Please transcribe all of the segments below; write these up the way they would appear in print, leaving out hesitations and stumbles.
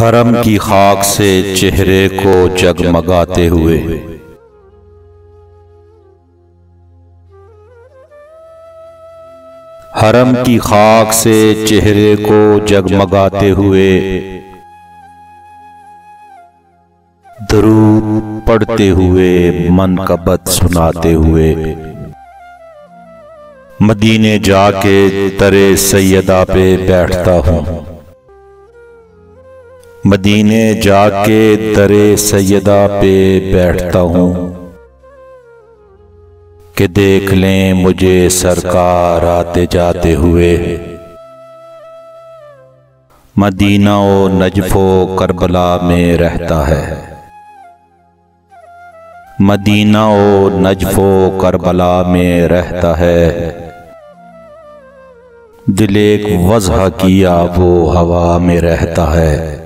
हरम की खाक से चेहरे को जगमगाते हुए, हरम की खाक से चेहरे को जगमगाते हुए, दरूद पढ़ते हुए, मनकबत सुनाते हुए, मदीने जाके दरे सैयदा पे बैठता हूँ। मदीने जाके दरे सैयदा पे बैठता हूँ कि देख लें मुझे सरकार आते जाते हुए। मदीना ओ नजफो करबला में रहता है, मदीना ओ नजफो करबला में रहता है। दिल एक वजह किया वो हवा में रहता है।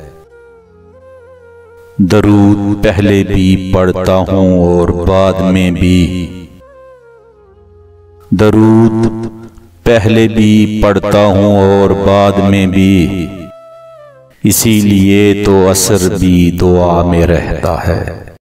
दरूद पहले भी पढ़ता हूँ और बाद में भी, दरूद पहले भी पढ़ता हूँ और बाद में भी, इसीलिए तो असर भी दुआ में रहता है।